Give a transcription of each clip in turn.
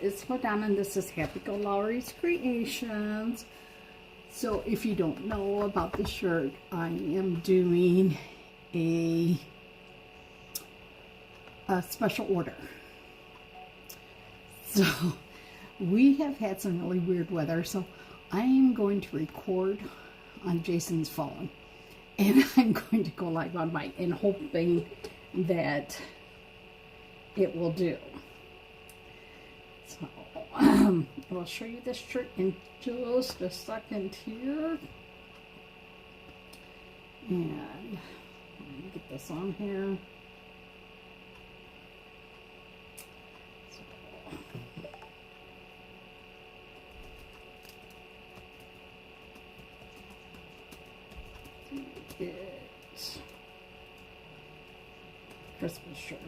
it's LaDonna, and this is Happy-go-Lowery's Creations. So if you don't know about the shirt, I am doing a special order. So we have had some really weird weather, so I am going to record on Jason's phone, and I'm going to go live on mine and hoping that it will do. So I'll show you this shirt in just a second here. And let me get this on here. It's Christmas shirt.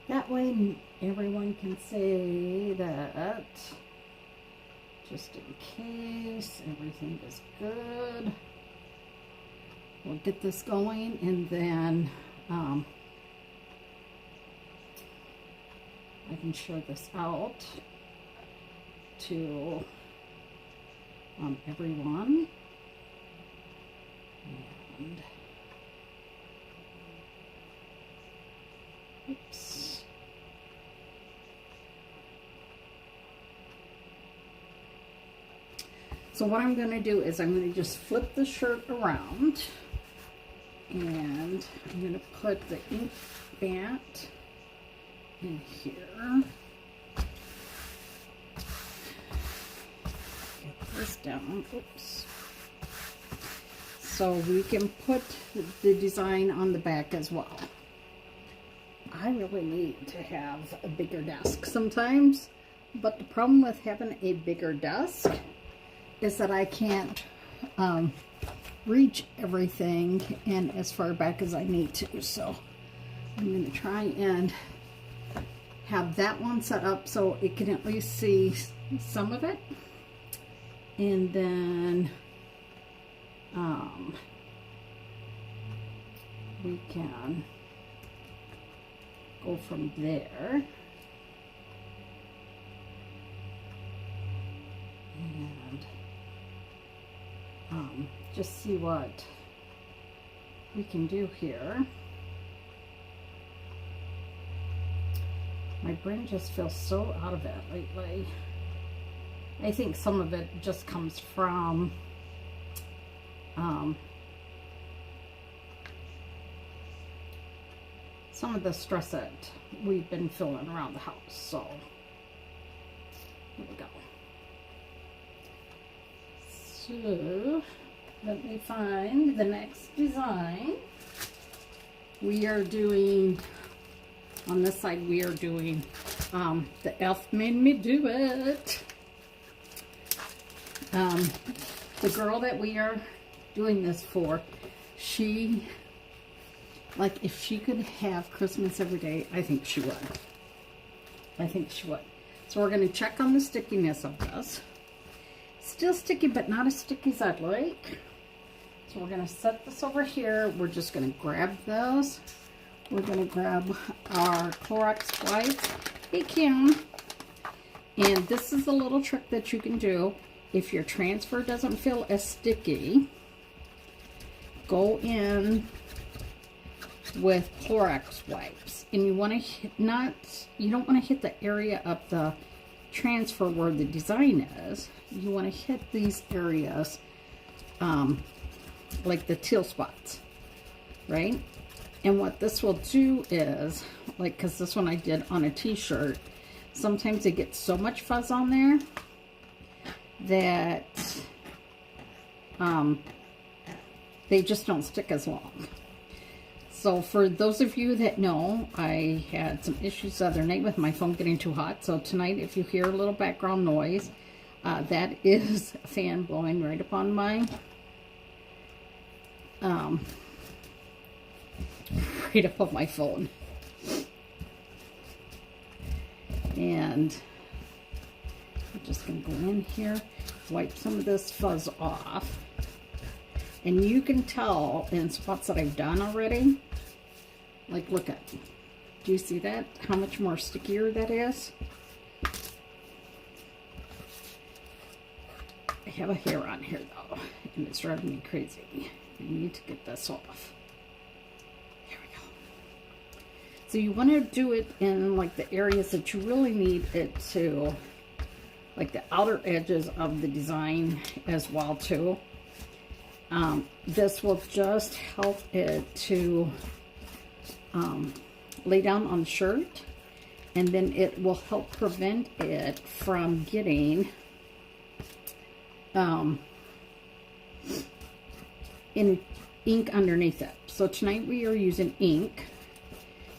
That way everyone can say that, just in case everything is good. We'll get this going, and then I can share this out to everyone. And oops. So what I'm going to do is I'm going to just flip the shirt around, and I'm going to put the ink mat in here. Get this down. Oops. So we can put the design on the back as well. I really need to have a bigger desk sometimes, but the problem with having a bigger desk is that I can't reach everything and as far back as I need to. So I'm going to try and have that one set up so it can at least see some of it, and then we can go from there. And just see what we can do here. My brain just feels so out of it lately. I think some of it just comes from some of the stress that we've been feeling around the house. So here we go. So let me find the next design. We are doing, on this side, we are doing the elf made me do it. The girl that we are doing this for, she, like, if she could have Christmas every day, I think she would. I think she would. So we're going to check on the stickiness of this. Still sticky, but not as sticky as I'd like. So we're going to set this over here. We're just going to grab this. We're going to grab our Clorox wipes. Hey, Kim. And this is a little trick that you can do. If your transfer doesn't feel as sticky, go in with Clorox wipes. And you want to hit, you don't want to hit the area of the transfer where the design is. You want to hit these areas like the teal spots, right? And what this will do is, like, because this one I did on a t-shirt, sometimes they get so much fuzz on there that they just don't stick as long. So for those of you that know, I had some issues the other night with my phone getting too hot. So tonight, if you hear a little background noise, that is a fan blowing right up on my right up on my phone. And I'm just going to go in here, wipe some of this fuzz off. And you can tell in spots that I've done already. Like, look at, do you see that? How much more stickier that is? I have a hair on here though, and it's driving me crazy. I need to get this off. Here we go. So you want to do it in like the areas that you really need it to, like the outer edges of the design as well too. This will just help it to lay down on the shirt, and then it will help prevent it from getting in ink underneath it. So tonight we are using ink,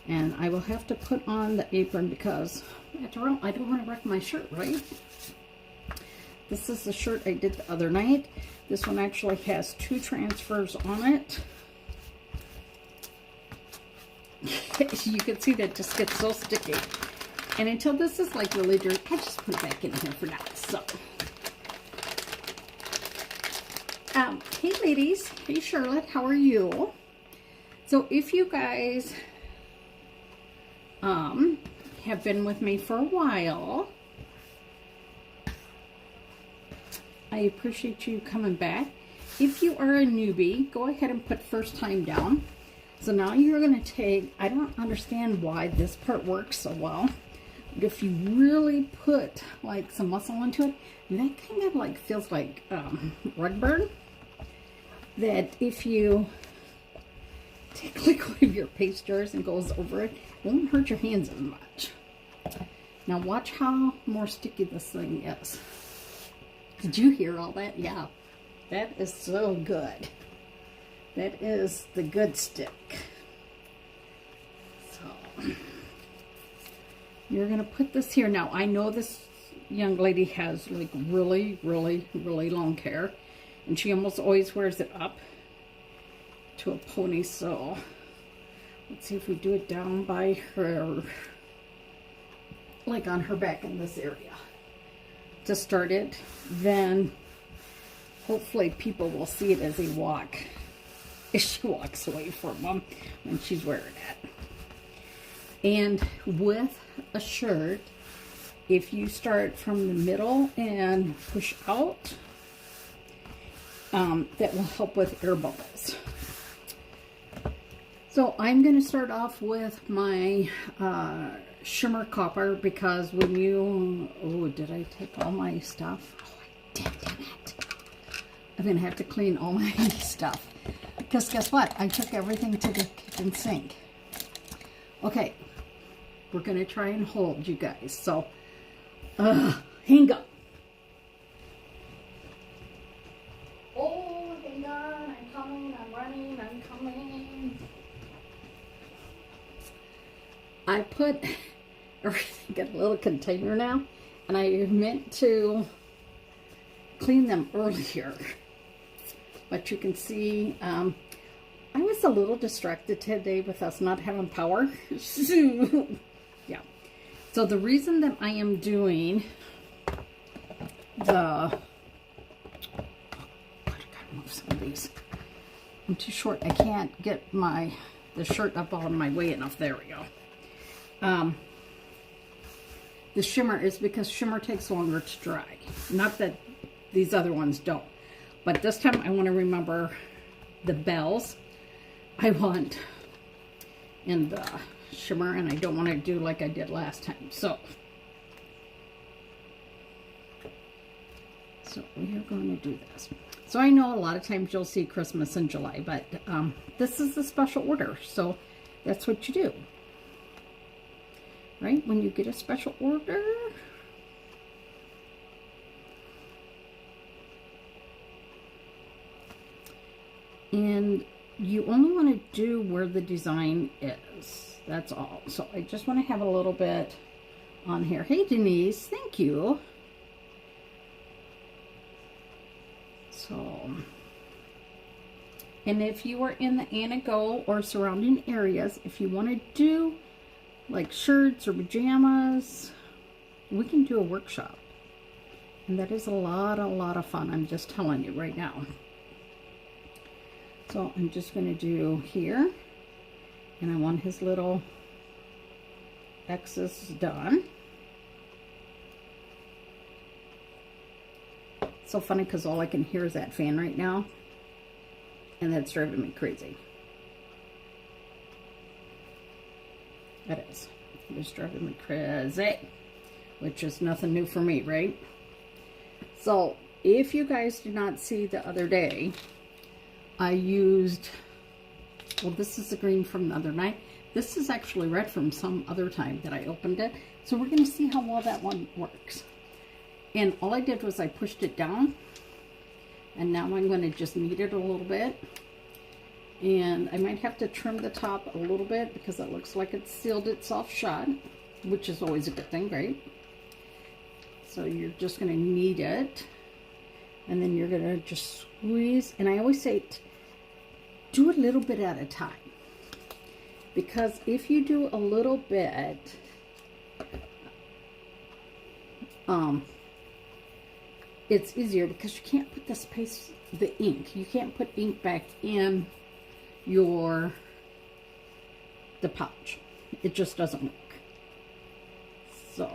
and I will have to put on the apron because after all, I don't want to wreck my shirt, right? This is the shirt I did the other night. This one actually has 2 transfers on it. You can see that just gets so sticky. And until this is like really dirty, I just put it back in here for now. So, hey ladies, hey Charlotte, how are you? So if you guys have been with me for a while, I appreciate you coming back. If you are a newbie, go ahead and put first time down. So now you're going to take, I don't understand why this part works so well, but if you really put like some muscle into it, that kind of like feels like rug burn, that if you take like one of your paste jars and goes over it, it won't hurt your hands as much. Now watch how more sticky this thing is. Did you hear all that? Yeah, that is so good. That is the good stick. So you're gonna put this here. Now I know this young lady has like really long hair, and she almost always wears it up to a pony. So let's see if we do it down by her, like on her back in this area to start it. Then hopefully people will see it as they walk, if she walks away from them when she's wearing it. And with a shirt, if you start from the middle and push out, that will help with air bubbles. So I'm going to start off with my shimmer copper, because when you, oh, did I take all my stuff? Oh, I did, damn it. I'm going to have to clean all my stuff. Because guess what? I took everything to the kitchen sink. Okay. We're going to try and hold, you guys. So, hang on. Oh, hang on. I'm coming. I'm running. I'm coming. I put everything in a little container now. And I meant to clean them earlier. But you can see, I was a little distracted today with us not having power. Yeah. So the reason that I am doing the, I gotta move some of these. I'm too short. I can't get the shirt up on my way enough. There we go. The shimmer is because shimmer takes longer to dry. Not that these other ones don't. But this time I want to remember the bells I want in the shimmer, and I don't want to do like I did last time. So we are going to do this. So I know a lot of times you'll see Christmas in July, but this is a special order. So that's what you do. Right? When you get a special order, and you only want to do where the design is. That's all. So I just want to have a little bit on here. Hey Denise, thank you. So, and if you are in the Anna-Go or surrounding areas, if you want to do like shirts or pajamas, we can do a workshop. And that is a lot of fun. I'm just telling you right now. So I'm just going to do here, and I want his little X's done. It's so funny because all I can hear is that fan right now, and that's driving me crazy. It is. It's driving me crazy, which is nothing new for me, right? So if you guys did not see the other day, I used, well, this is the green from the other night. This is actually red from some other time that I opened it. So we're going to see how well that one works. And all I did was I pushed it down. And now I'm going to just knead it a little bit. And I might have to trim the top a little bit because it looks like it's sealed itself shut, which is always a good thing, right? So you're just going to knead it. And then you're going to just squeeze. And I always say, do a little bit at a time. Because if you do a little bit, it's easier because you can't put the ink. You can't put ink back in the pouch. It just doesn't work. So,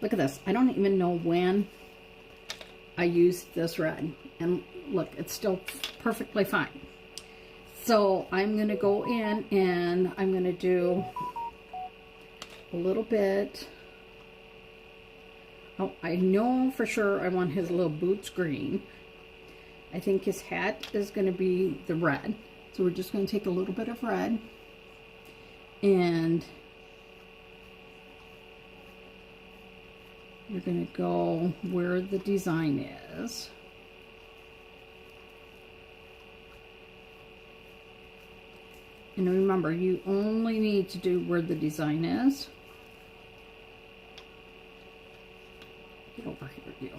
look at this. I don't even know when I used this red. And look, it's still perfectly fine. So I'm going to go in and I'm going to do a little bit. Oh, I know for sure I want his little boots green. I think his hat is going to be the red. So we're just going to take a little bit of red and you're going to go where the design is. And remember, you only need to do where the design is. Get over here, you.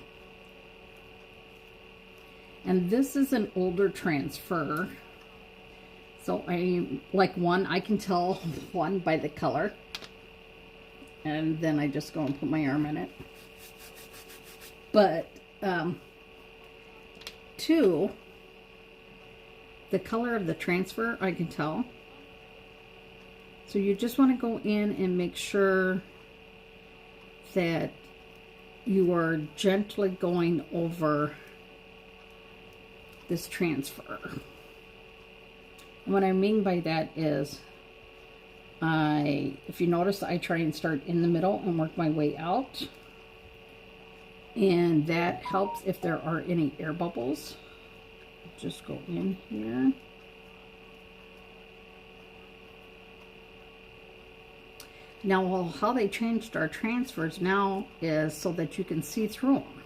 And this is an older transfer. So I like one, I can tell one by the color. And then I just go and put my arm in it. But two, the color of the transfer, I can tell. So you just want to go in and make sure that you are gently going over this transfer. And what I mean by that is, if you notice, I try and start in the middle and work my way out. And that helps if there are any air bubbles. Just go in here. Now, how they changed our transfers now is so that you can see through them.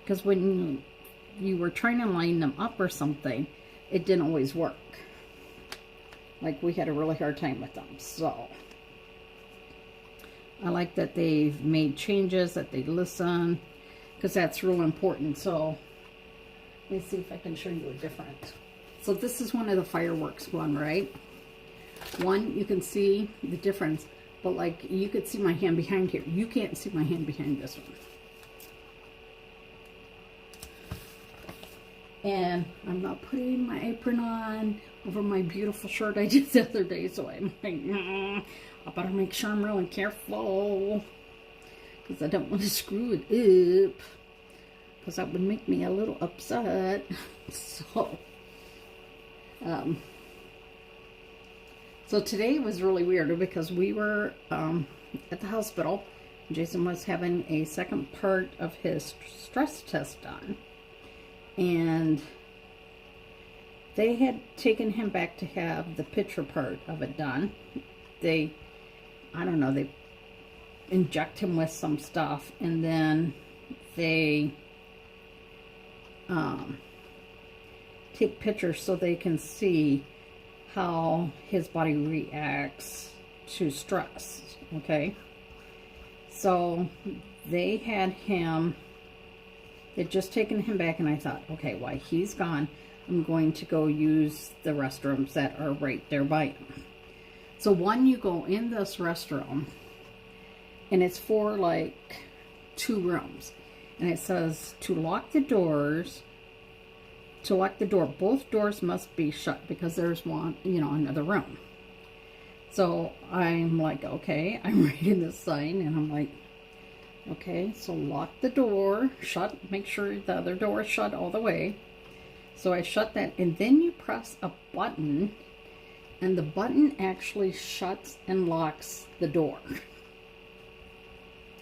Because when you were trying to line them up or something, it didn't always work. Like, we had a really hard time with them. So, I like that they've made changes, that they listen, because that's real important. So, let me see if I can show you a different. So, this is one of the fireworks one, right? One, you can see the difference, but like you could see my hand behind here. You can't see my hand behind this one. And I'm not putting my apron on over my beautiful shirt I did the other day, so I'm like, I better make sure I'm really careful because I don't want to screw it up because that would make me a little upset. So today was really weird because we were at the hospital. Jason was having a second part of his stress test done. And they had taken him back to have the picture part of it done. They, I don't know, they inject him with some stuff. And then they take pictures so they can see how his body reacts to stress, okay? So they had him, they'd just taken him back, and I thought, okay, while he's gone, I'm going to go use the restrooms that are right there by him. So one, you go in this restroom, and it's for like 2 rooms, and it says to lock the doors to lock the door, both doors must be shut because there's one, another room. So I'm like, okay, I'm reading this sign and I'm like, okay, so lock the door, shut, make sure the other door is shut all the way. So I shut that, and then you press a button, and the button actually shuts and locks the door.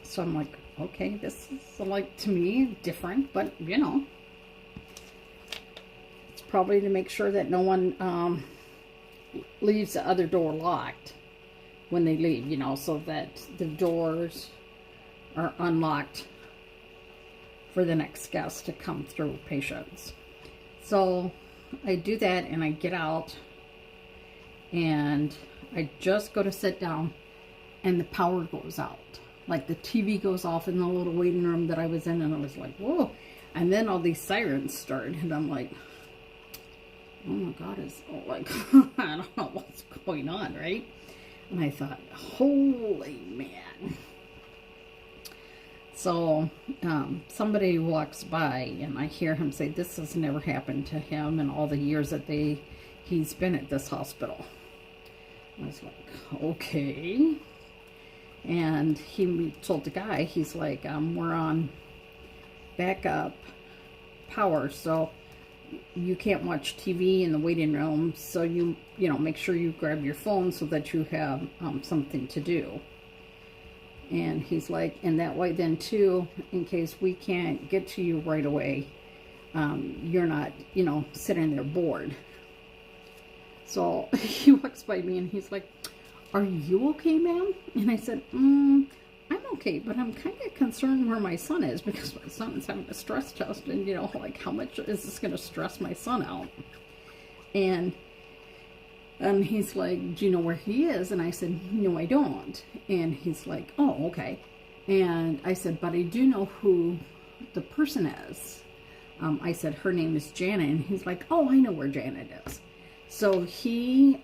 So I'm like, okay, this is, like, to me, different, but, it's probably to make sure that no one leaves the other door locked when they leave, so that the doors are unlocked for the next guest to come through, patients. So I do that, and I get out, and I just go to sit down, and the power goes out. Like, the TV goes off in the little waiting room that I was in, and I was like, whoa. And then all these sirens started, and I'm like, oh my God, it's like, I don't know what's going on, right? And I thought, holy man. So somebody walks by, and I hear him say, this has never happened to him in all the years that he's been at this hospital. I was like, okay. And he told the guy, he's like, we're on backup power, so you can't watch TV in the waiting room, so make sure you grab your phone so that you have something to do. And he's like, and that way then too, in case we can't get to you right away, you're not, sitting there bored. So he walks by me and he's like, are you okay, ma'am? And I said, I'm okay, but I'm kind of concerned where my son is, because my son's having a stress test, and, like, how much is this going to stress my son out? And he's like, do you know where he is? And I said, no, I don't. And he's like, oh, okay. And I said, but I do know who the person is. I said, her name is Janet. And he's like, oh, I know where Janet is. So he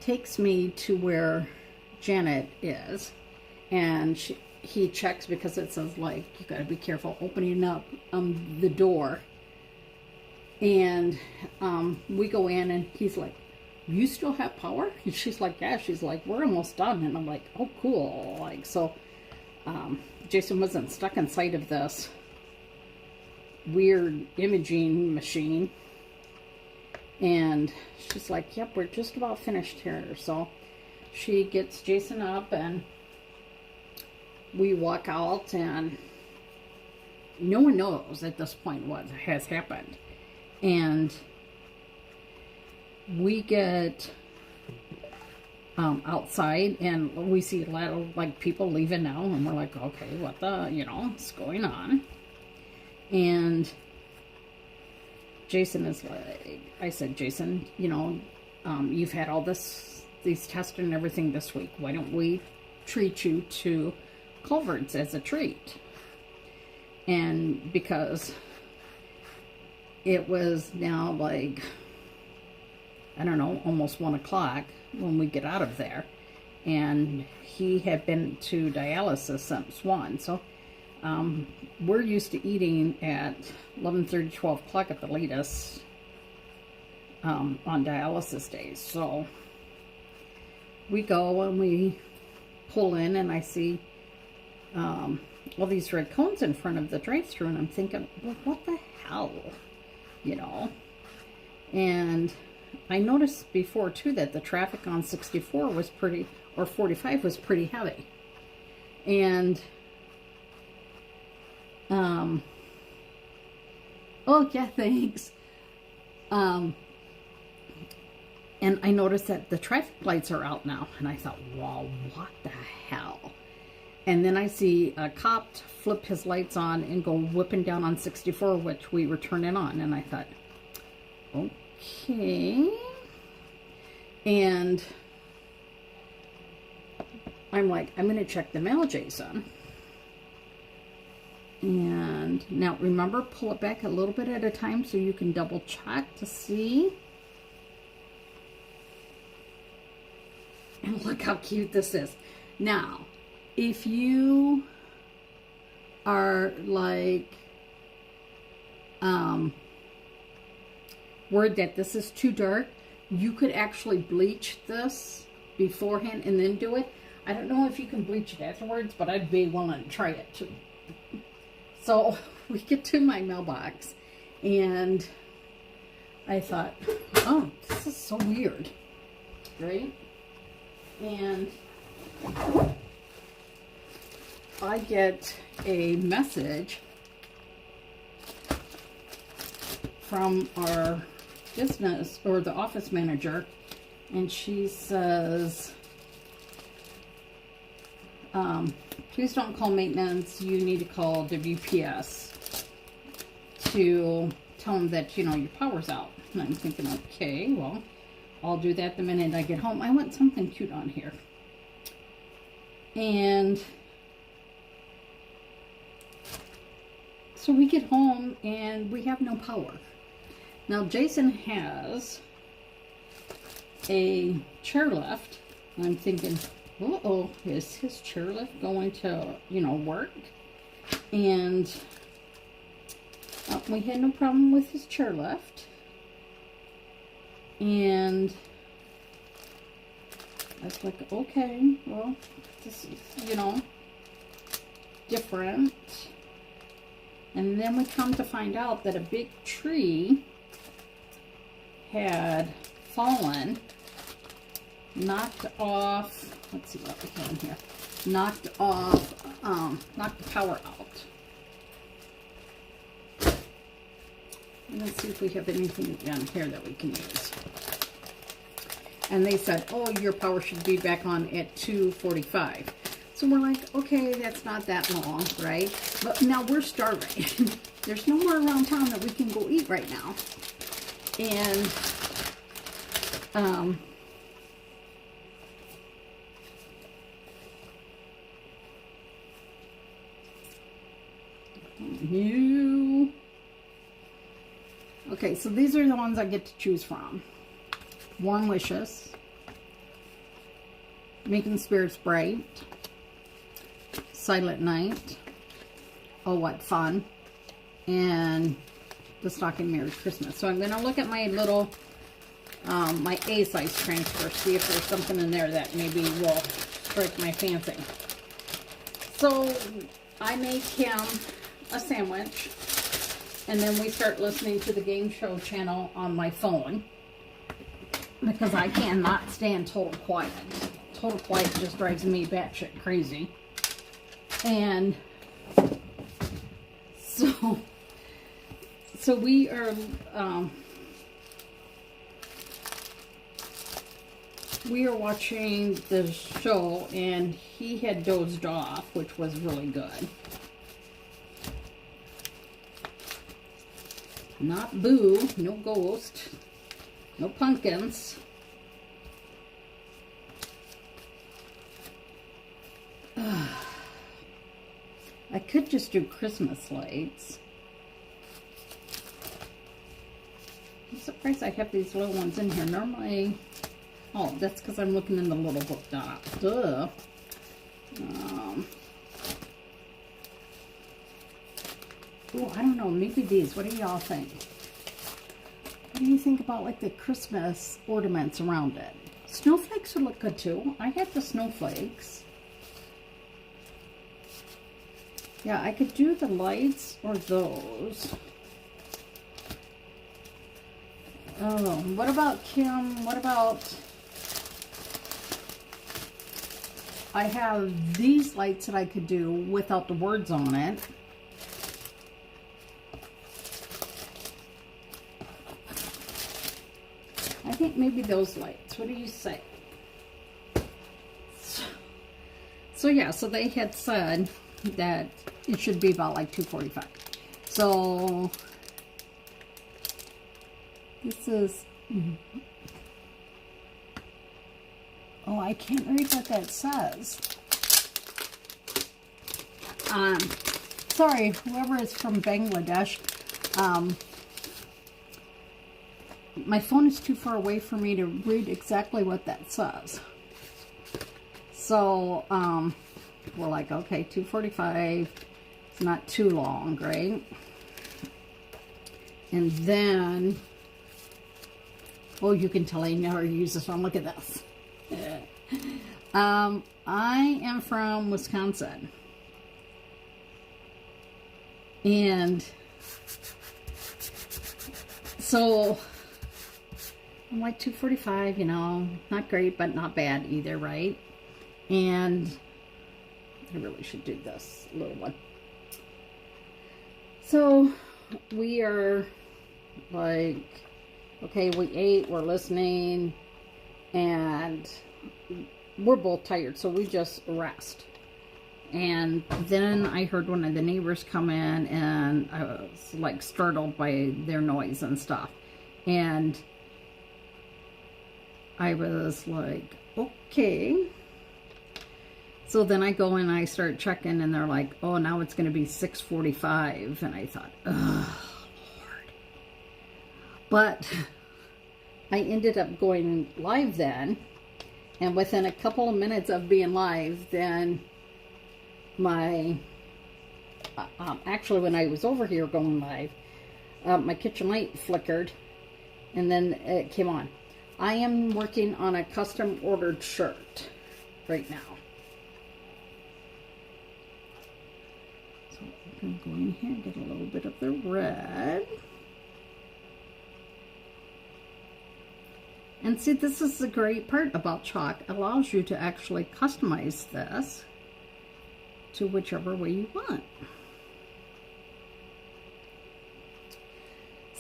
takes me to where Janet is. And he checks, because it says, like, you got to be careful opening up the door. And we go in, and he's like, you still have power? And she's like, yeah. She's like, we're almost done. And I'm like, oh, cool. Like, so Jason wasn't stuck inside of this weird imaging machine. And she's like, yep, we're just about finished here. So she gets Jason up, and we walk out, and no one knows at this point what has happened. And we get outside, and we see a lot of, like, people leaving now, and we're like, okay, what the, what's going on? And Jason is like, I said, Jason, you've had all these tests and everything this week. Why don't we treat you to Culver's as a treat? And because it was now, like, I don't know, almost 1 o'clock when we get out of there. And he had been to dialysis since 1. So we're used to eating at 11:30, 12 o'clock at the latest on dialysis days. So we go and we pull in, and I see all these red cones in front of the drive-thru, and I'm thinking, well, what the hell? And I noticed before too that the traffic on 64 was pretty, or 45 was pretty heavy. And oh yeah, thanks. And I noticed that the traffic lights are out now, and I thought, wow, what the hell? And then I see a cop flip his lights on and go whipping down on 64, which we were turning on. And I thought, okay. And I'm like, I'm going to check the mail, Jason. And now remember, pull it back a little bit at a time so you can double check to see. And look how cute this is. Now, if you are like word that this is too dark. You could actually bleach this beforehand and then do it. I don't know if you can bleach it afterwards, but I'd be willing to try it too. So we get to my mailbox, and I thought, oh, this is so weird, right? And I get a message from our business, or the office manager, and she says, please don't call maintenance. You need to call WPS to tell them that, you know, your power's out. And I'm thinking, okay, well, I'll do that the minute I get home. I want something cute on here. And so we get home and we have no power. Now Jason has a chairlift. I'm thinking, uh-oh, is his chairlift going to, you know, work? And we had no problem with his chairlift. And I was like, okay, well, this is, you know, different. And then we come to find out that a big tree had fallen, knocked off, let's see what we have in here, knocked the power out. And let's see if we have anything down here that we can use. And they said, oh, your power should be back on at 2:45. So we're like, okay, that's not that long, right? But now we're starving. There's nowhere around town that we can go eat right now. And new. Okay, so these are the ones I get to choose from. Warm Wishes, Making Spirits Bright, Silent Night, Oh What Fun, and the Stocking Merry Christmas. So I'm going to look at my little, my A size transfer, see if there's something in there that maybe will strike my fancy. So I make him a sandwich, and then we start listening to the game show channel on my phone, because I cannot stand total quiet. Total quiet just drives me batshit crazy. And so we are watching the show, and he had dozed off, which was really good. Not Boo, no ghost, no pumpkins. I could just do Christmas lights. I'm surprised I have these little ones in here. Normally, oh, that's because I'm looking in the little book. Duh. Oh, I don't know. Maybe these. What do y'all think? What do you think about like the Christmas ornaments around it? Snowflakes would look good too. I had the snowflakes. Yeah, I could do the lights or those. Oh, what about Kim? What about... I have these lights that I could do without the words on it. I think maybe those lights. What do you say? So yeah, so they had said that it should be about like 2:45. So this is... Oh, I can't read what that says. Sorry, whoever is from Bangladesh. My phone is too far away for me to read exactly what that says. So, we're like, okay, 2:45. It's not too long, right? And then, oh, you can tell I never use this one. Look at this. I am from Wisconsin. And so I'm like 245, you know, not great, but not bad either, right? And I really should do this little one. So we are like, okay, we ate, we're listening, and we're both tired, so we just rest. And then I heard one of the neighbors come in, and I was like startled by their noise and stuff. And I was like, okay. So then I go and I start checking, and they're like, oh, now it's going to be 6:45. And I thought, oh, Lord. But I ended up going live then. And within a couple of minutes of being live, then my, actually when I was over here going live, my kitchen light flickered, and then it came on. I am working on a custom ordered shirt right now. So I'm going to go in here and get a little bit of the red. And see, this is the great part about chalk. It allows you to actually customize this to whichever way you want.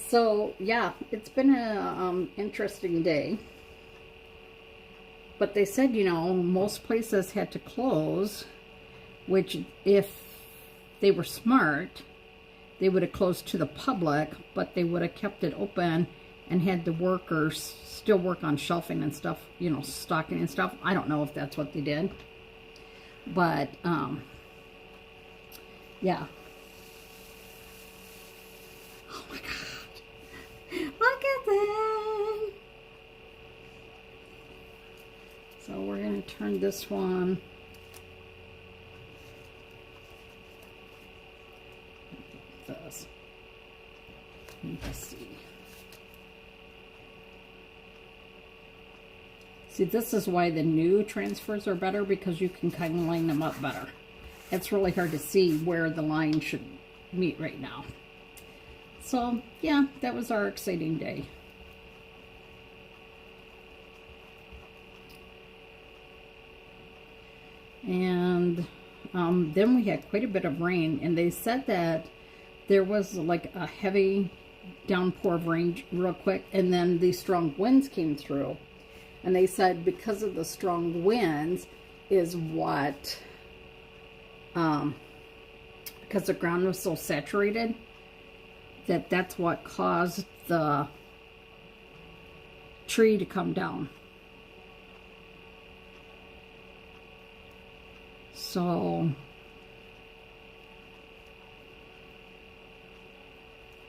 So, yeah, it's been an interesting day. But they said, you know, most places had to close, which if they were smart, they would have closed to the public, but they would have kept it open and had the workers still work on shelving and stuff, you know, stocking and stuff. I don't know if that's what they did. But, yeah. Oh my God. Look at that. So we're going to turn this one. This. Let's see. See, this is why the new transfers are better, because you can kind of line them up better. It's really hard to see where the line should meet right now. So, yeah, that was our exciting day. And then we had quite a bit of rain, and they said that there was like a heavy downpour of rain real quick, and then these strong winds came through. And they said because of the strong winds is what, because the ground was so saturated, that's what caused the tree to come down. So,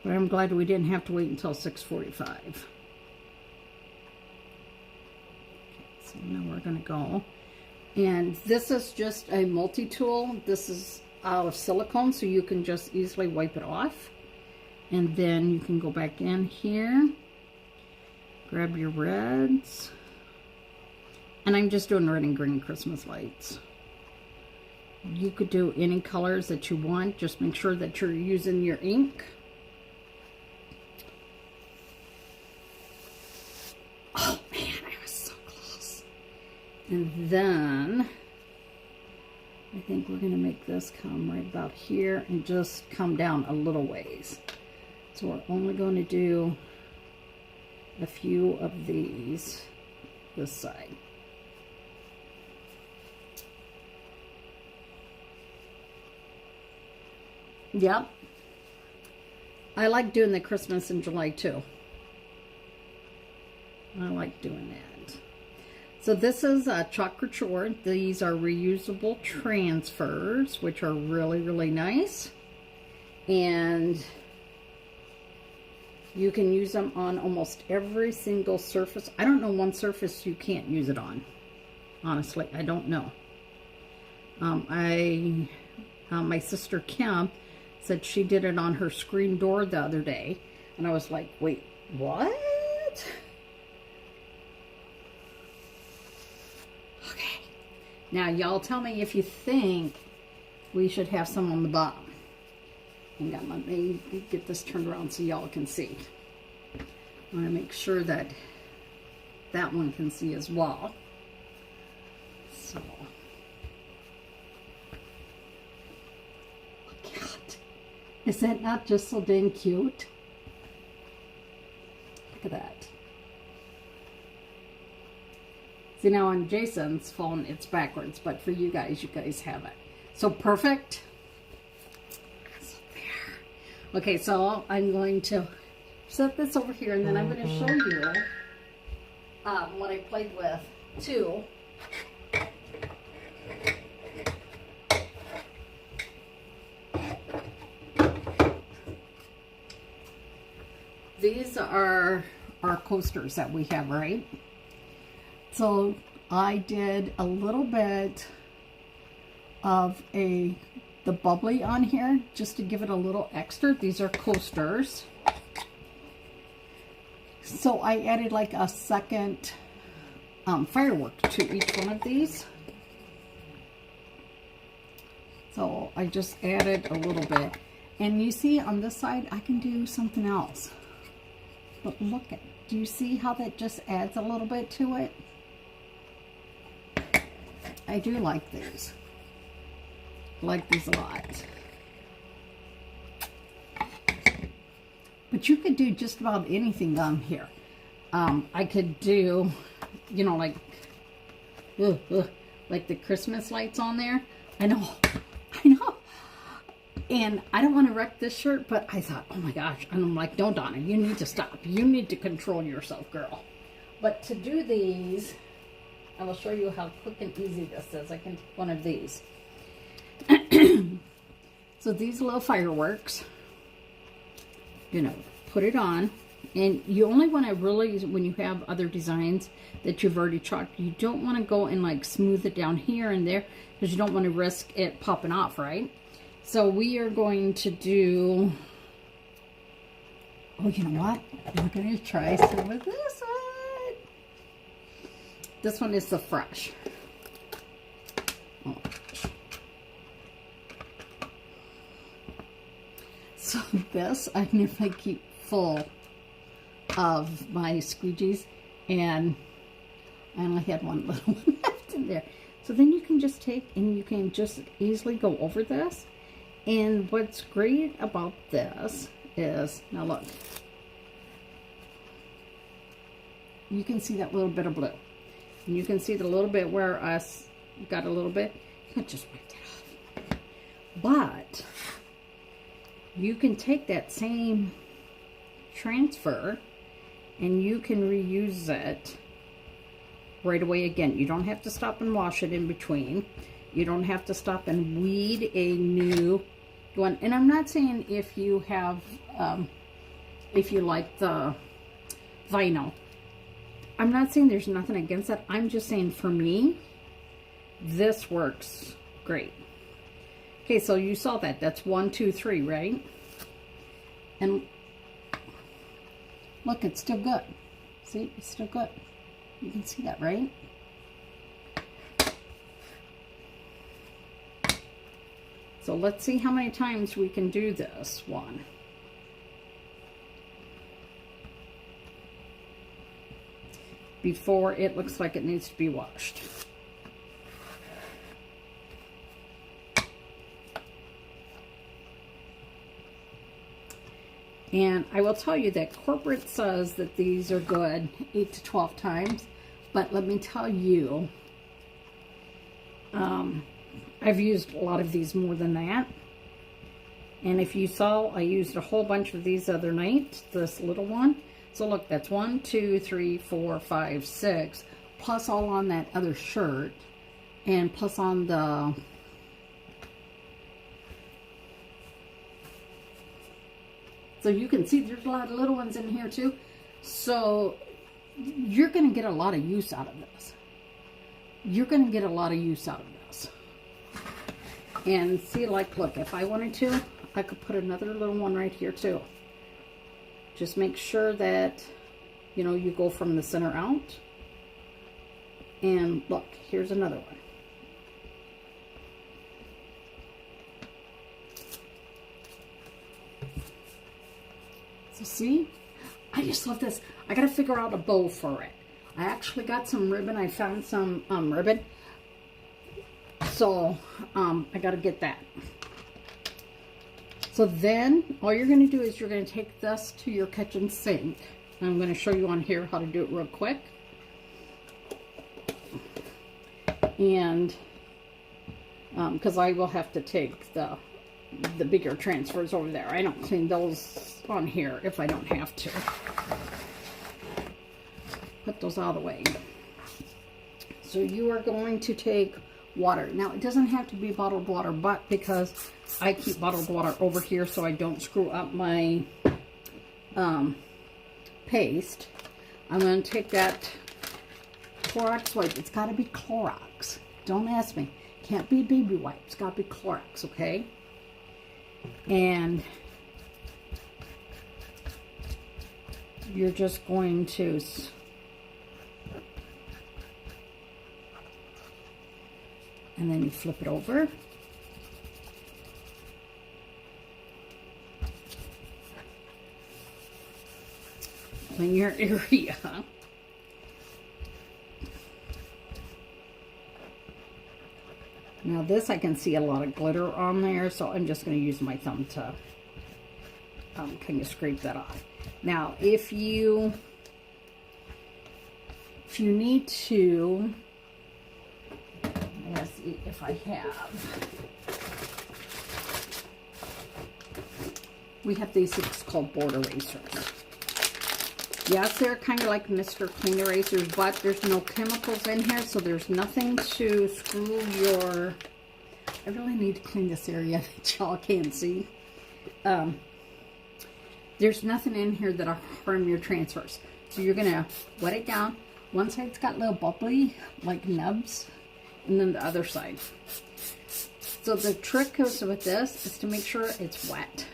but I'm glad we didn't have to wait until 6:45. So now we're going to go. And this is just a multi-tool. This is out of silicone, so you can just easily wipe it off. And then you can go back in here. Grab your reds. And I'm just doing red and green Christmas lights. You could do any colors that you want. Just make sure that you're using your ink. Oh man, I was so close. And then I think we're going to make this come right about here and just come down a little ways. So we're only going to do a few of these this side. Yep. I like doing the Christmas in July too. I like doing that. So this is a chocolate short. These are reusable transfers, which are really, really nice. And you can use them on almost every single surface. I don't know one surface you can't use it on. Honestly, I don't know. My sister Kim said she did it on her screen door the other day. And I was like, wait, what? Okay. Now, y'all tell me if you think we should have some on the bottom. Hang on, let me get this turned around so y'all can see. I want to make sure that that one can see as well. So, look at, is that not just so dang cute? Look at that. See, now on Jason's phone, it's backwards, but for you guys have it. So perfect. So there. Okay, so I'm going to set this over here, and then I'm going to show you what I played with too. These are our coasters that we have, right? So I did a little bit of the bubbly on here just to give it a little extra. These are coasters. So I added like a second firework to each one of these. So I just added a little bit. And you see on this side, I can do something else. But look at, do you see how that just adds a little bit to it? I do like these. I like these a lot. But you could do just about anything on here. I could do, you know, like the Christmas lights on there. I know. And I don't want to wreck this shirt, but I thought, oh my gosh. And I'm like, no, Donna, you need to stop. You need to control yourself, girl. But to do these, I will show you how quick and easy this is. I can take one of these. So these little fireworks, you know, put it on. And you only want to really, when you have other designs that you've already chalked, you don't want to go and like smooth it down here and there, because you don't want to risk it popping off, right? So we are going to do, oh, you know what? We're going to try some of this one. This one is the fresh. Oh, gosh. So this, I'm going to keep full of my squeegees, and I only had one little one left in there. So then you can just take and you can just easily go over this. And what's great about this is, now look, you can see that little bit of blue. And you can see the little bit where us got a little bit. You can just wipe that off. But you can take that same transfer and you can reuse it right away again. You don't have to stop and wash it in between. You don't have to stop and weed a new one. And I'm not saying if you have, if you like the vinyl, I'm not saying there's nothing against that. I'm just saying for me, this works great. Okay, so you saw that. That's 1, 2, 3, right? And look, it's still good. See, it's still good. You can see that, right? So let's see how many times we can do this one. Before it looks like it needs to be washed. And I will tell you that corporate says that these are good 8 to 12 times. But let me tell you, I've used a lot of these more than that. And if you saw, I used a whole bunch of these other night, this little one. So look, that's 1, 2, 3, 4, 5, 6, plus all on that other shirt, and plus on the so you can see there's a lot of little ones in here too. So you're going to get a lot of use out of this. You're going to get a lot of use out of this. And see, like, look, if I wanted to, I could put another little one right here too. Just make sure that, you know, you go from the center out. And look, here's another one. So see, I just love this. I gotta figure out a bow for it. I actually got some ribbon. I found some ribbon. So, I gotta get that. So then, all you're gonna do is you're gonna take this to your kitchen sink. I'm gonna show you on here how to do it real quick. And, because I will have to take the bigger transfers over there. I don't clean those on here if I don't have to. Put those out of the way. So you are going to take water. Now, it doesn't have to be bottled water, but because I keep bottled water over here so I don't screw up my paste, I'm going to take that Clorox wipe. It's got to be Clorox. Don't ask me. Can't be baby wipes. It's got to be Clorox, okay? And you're just going to and then you flip it over. Clean your area. Now this, I can see a lot of glitter on there, so I'm just going to use my thumb to kind of scrape that off. Now, if you need to, let's see if I have. We have these things called board erasers. Yes, they're kind of like Mr. Clean erasers, but there's no chemicals in here, so there's nothing to screw your... I really need to clean this area that y'all can't see. There's nothing in here that'll harm your transfers. So you're going to wet it down. One side's got little bubbly, like nubs, and then the other side. So the trick is with this is to make sure it's wet.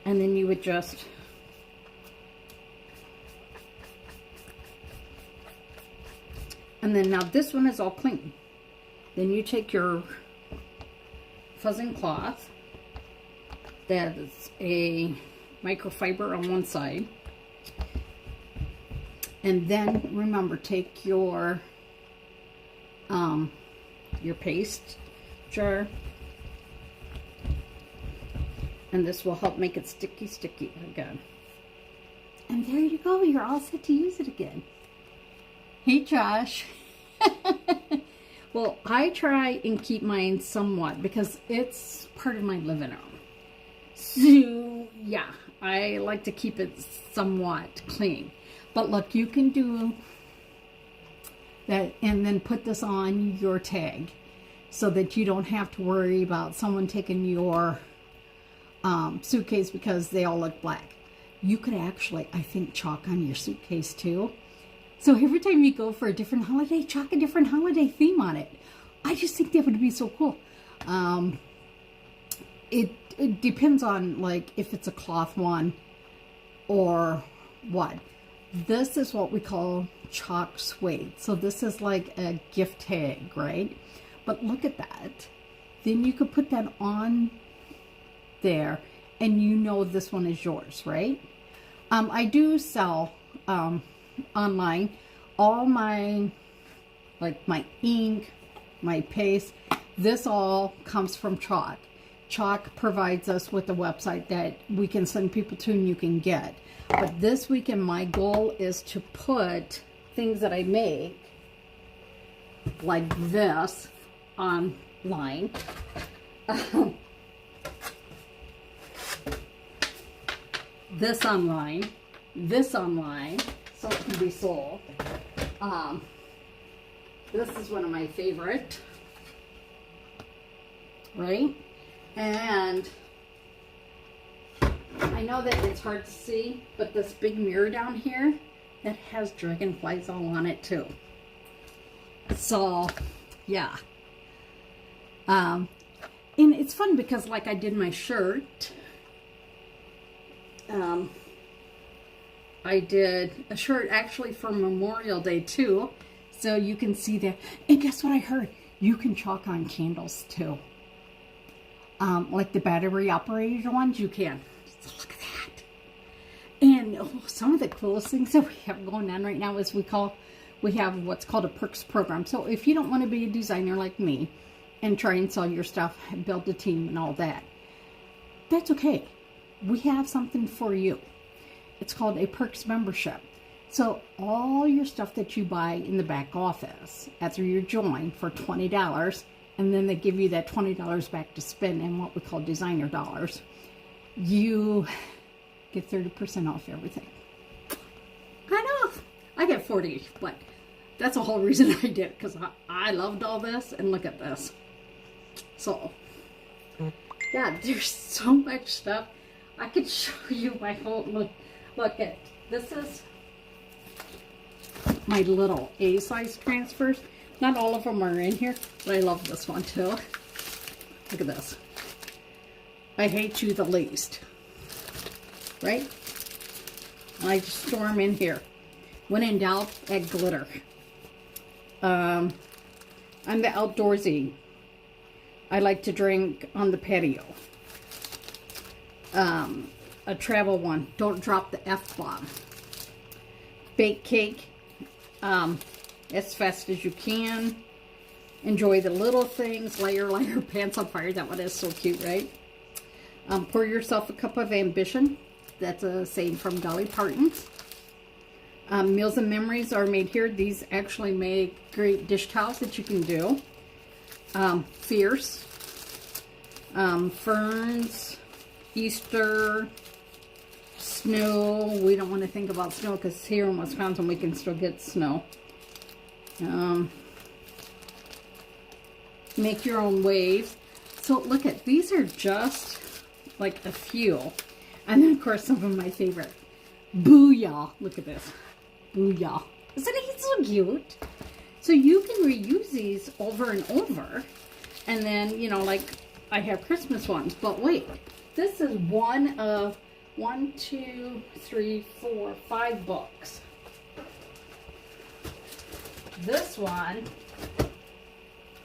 And then you would just... And then now this one is all clean. Then you take your fuzzing cloth. That is a microfiber on one side. And then remember, take your paste jar. And this will help make it sticky again. And there you go. You're all set to use it again. Hey, Josh. Well, I try and keep mine somewhat because it's part of my living room. So, yeah, I like to keep it somewhat clean. But look, you can do that and then put this on your tag so that you don't have to worry about someone taking your suitcase because they all look black. You could actually, I think, chalk on your suitcase too. So every time you go for a different holiday, chalk a different holiday theme on it. I just think that would be so cool. It depends on, like, if it's a cloth one or what. This is what we call chalk suede. So this is like a gift tag, right? But look at that. Then you could put that on there and you know this one is yours, right? I do sell... online, all my, like my ink, my paste, this all comes from Chalk. Chalk provides us with a website that we can send people to and you can get. But this weekend, my goal is to put things that I make, like this, online. This online, so it can be sold. This is one of my favorite, right? And I know that it's hard to see, but this big mirror down here, that has dragonflies all on it too. So, yeah. And it's fun because, like, I did my shirt. I did a shirt actually for Memorial Day too. So you can see that. And guess what I heard? You can chalk on candles too. Like the battery operated ones, you can. So look at that. And some of the coolest things that we have going on right now is we have what's called a perks program. So if you don't want to be a designer like me and try and sell your stuff and build a team and all that, that's okay. We have something for you. It's called a perks membership. So all your stuff that you buy in the back office after you join for $20, and then they give you that $20 back to spend in what we call designer dollars, you get 30% off everything. I know. I get 40, but that's the whole reason I did, because I loved all this, and look at this. So, yeah, there's so much stuff. I could show you my whole, look at, this is my little A-size transfers. Not all of them are in here, but I love this one too. Look at this. I hate you the least. Right? I just store them in here. When in doubt, add glitter. I'm the outdoorsy. I like to drink on the patio. A travel one. Don't drop the F-bomb. Bake cake. As fast as you can. Enjoy the little things. Light your pants on fire. That one is so cute, right? Pour yourself a cup of ambition. That's a saying from Dolly Parton. Meals and memories are made here. These actually make great dish towels that you can do. Fierce. Ferns. Easter. Snow. We don't want to think about snow because here in Wisconsin we can still get snow. Make your own waves. So look at, these are just like a few. And then of course some of my favorite. Booyah. Look at this. Booyah. Isn't he so cute? So you can reuse these over and over. And then, you know, like I have Christmas ones. But wait, this is one of 1, 2, 3, 4, 5 books. This one,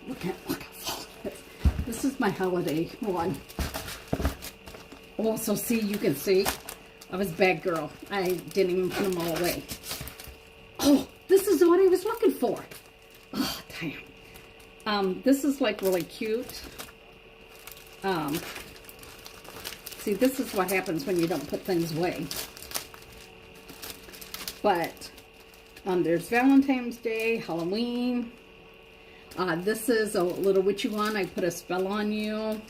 look how full it is. This is my holiday one. Oh, so see, you can see, I was a bad girl. I didn't even put them all away. Oh, this is what I was looking for. Oh, damn. This is like really cute. See, this is what happens when you don't put things away. But there's Valentine's Day, Halloween. This is a little witchy one. I put a spell on you.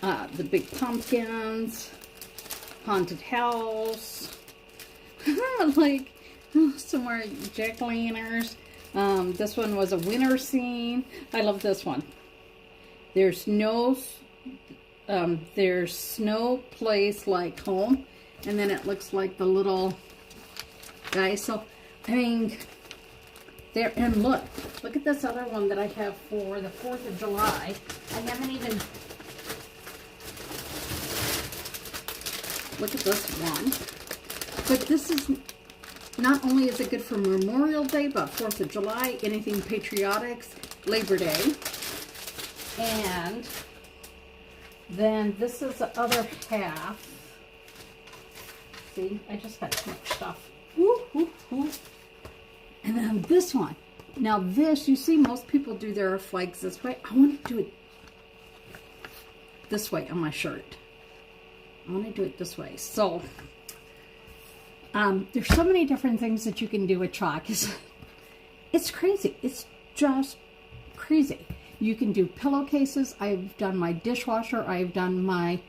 The big pumpkins. Haunted house. Like, some more jack-o'-lanterns. This one was a winter scene. I love this one. There's no place like home. And then it looks like the little guy. So, I mean, there, and look at this other one that I have for the 4th of July. I haven't even, look at this one. But this is, not only is it good for Memorial Day, but 4th of July, anything patriotics, Labor Day. And then this is the other half. See, I just got too much stuff. Woo, woo, woo. And then this one. Now this, you see most people do their flags this way. I want to do it this way on my shirt. I want to do it this way. So, there's so many different things that you can do with chalk. It's crazy. It's just crazy. You can do pillowcases. I've done my dishwasher. I've done my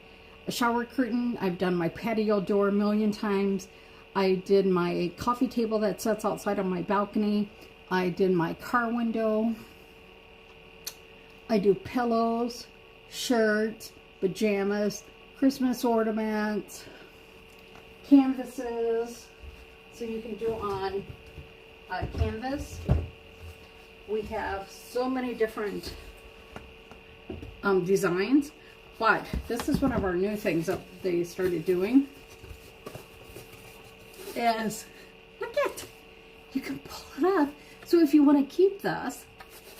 shower curtain. I've done my patio door a million times. I did my coffee table that sits outside on my balcony. I did my car window. I do pillows, shirts, pajamas, Christmas ornaments, canvases. So you can do on canvas. We have so many different designs. But this is one of our new things that they started doing. is, look at, you can pull it up. So if you want to keep this,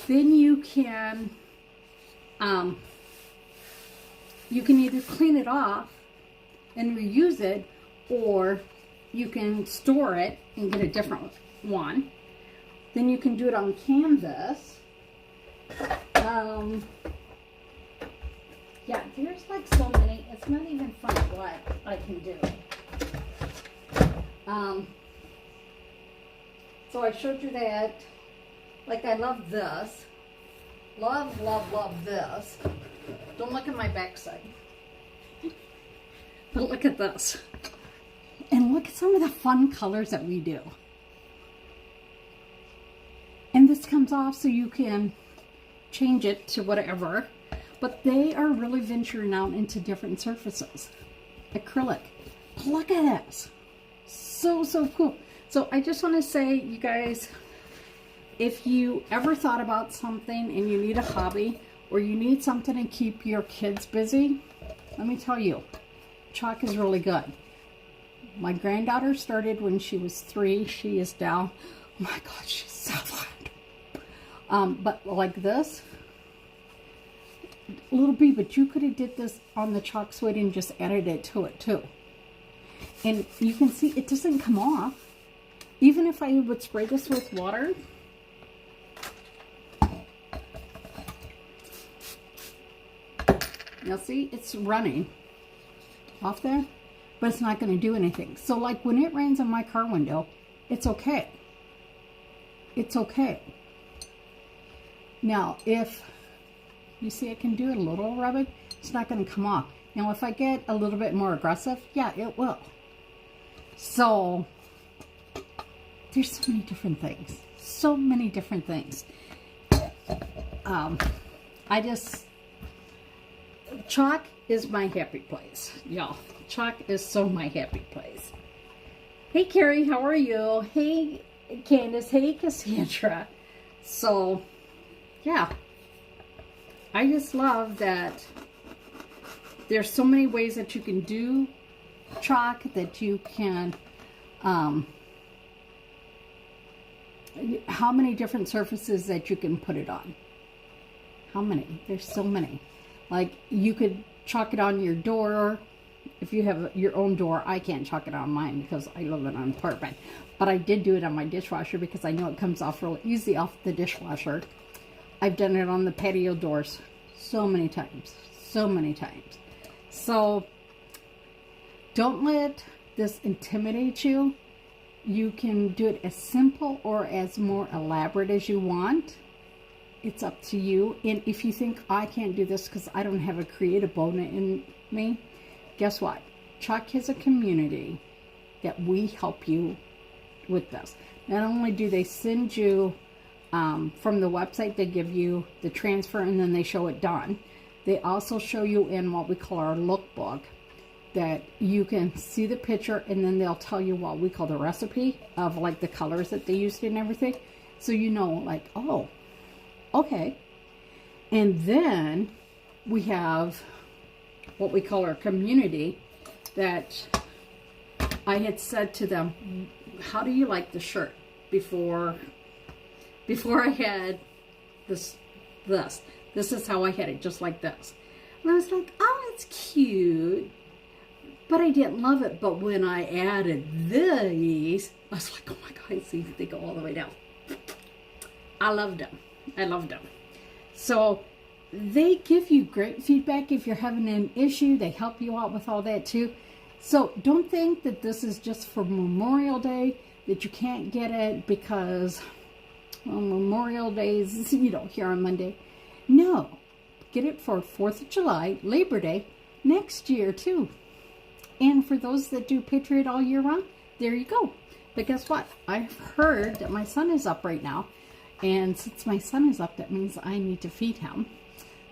then you can either clean it off and reuse it, or you can store it and get a different one. Then you can do it on canvas. Yeah, there's like so many. It's not even fun what I can do. So I showed you that. Like, I love this. Love, love, love this. Don't look at my backside. But look at this. And look at some of the fun colors that we do. And this comes off so you can change it to whatever. But they are really venturing out into different surfaces. Acrylic. Look at this. So, so cool. So I just want to say, you guys, if you ever thought about something and you need a hobby or you need something to keep your kids busy, let me tell you, chalk is really good. My granddaughter started when she was 3. She is now, oh my God, she's 7. But like this, little bee, but you could have did this on the chalk suede and just added it to it too. And you can see it doesn't come off. Even if I would spray this with water, now see, it's running off there, but it's not going to do anything. So like when it rains on my car window, it's okay. It's okay. Now, if you see I can do a little rubbing, it's not going to come off. Now, if I get a little bit more aggressive, yeah, it will. So, there's so many different things. So many different things. Chalk is my happy place, y'all. Chalk is so my happy place. Hey, Carrie, how are you? Hey, Candace. Hey, Cassandra. So, yeah. I just love that there's so many ways that you can do chalk, that you can, how many different surfaces that you can put it on. How many? There's so many. Like, you could chalk it on your door. If you have your own door, I can't chalk it on mine because I live in an apartment. But I did do it on my dishwasher because I know it comes off real easy off the dishwasher. I've done it on the patio doors so many times. So many times. So, don't let this intimidate you. You can do it as simple or as more elaborate as you want. It's up to you. And if you think, I can't do this because I don't have a creative bone in me, guess what? Chalk has a community that we help you with this. Not only do they send you from the website, they give you the transfer and then they show it done. They also show you in what we call our lookbook, that you can see the picture and then they'll tell you what we call the recipe of like the colors that they used and everything. So you know, like, oh, okay. And then we have what we call our community, that I had said to them, how do you like the shirt? Before I had this is how I had it, just like this. And I was like, oh, it's cute. But I didn't love it. But when I added these, I was like, oh my God, see, they go all the way down. I loved them. I loved them. So they give you great feedback if you're having an issue. They help you out with all that too. So don't think that this is just for Memorial Day, that you can't get it because, well, Memorial Day is, here on Monday. No. Get it for 4th of July, Labor Day, next year too. And for those that do Patriot all year round, there you go. But guess what? I've heard that my son is up right now. And since my son is up, that means I need to feed him.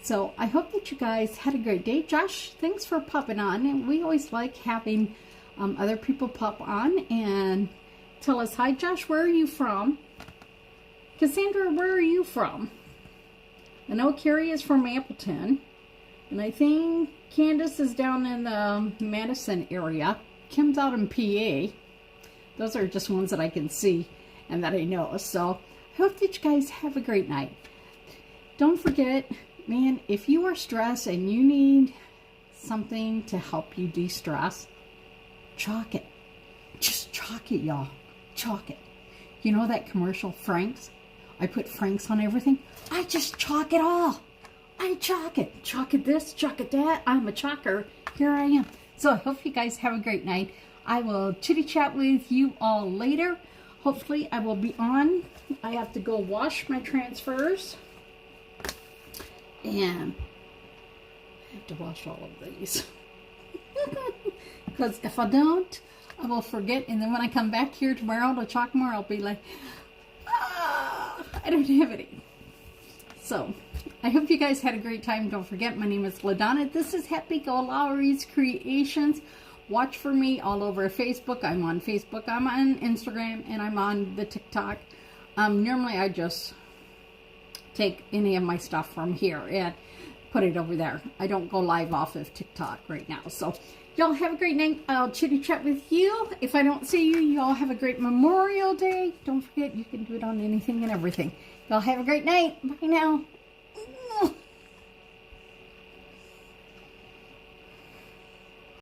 So I hope that you guys had a great day. Josh, thanks for popping on. And we always like having other people pop on and tell us, hi, Josh, where are you from? Cassandra, where are you from? I know Carrie is from Appleton. And I think Candace is down in the Madison area. Kim's out in PA. Those are just ones that I can see and that I know. So I hope that you guys have a great night. Don't forget, man, if you are stressed and you need something to help you de-stress, chalk it. Just chalk it, y'all. Chalk it. You know that commercial, Frank's? I put Frank's on everything. I just chalk it all. I chalk it. Chalk it this, chalk it that. I'm a chalker. Here I am. So I hope you guys have a great night. I will chitty chat with you all later. Hopefully I will be on. I have to go wash my transfers. And I have to wash all of these. Because if I don't, I will forget. And then when I come back here tomorrow to chalk more, I'll be like, I don't have any. So I hope you guys had a great time. Don't forget, my name is LaDonna. This is Happy-go-Lowery's Creations. Watch for me all over Facebook. I'm on Facebook, I'm on Instagram, and I'm on the TikTok. Normally I just take any of my stuff from here and put it over there. I don't go live off of TikTok right now. So y'all have a great night. I'll chitty chat with you. If I don't see you, y'all have a great Memorial Day. Don't forget, you can do it on anything and everything. Y'all have a great night. Bye now.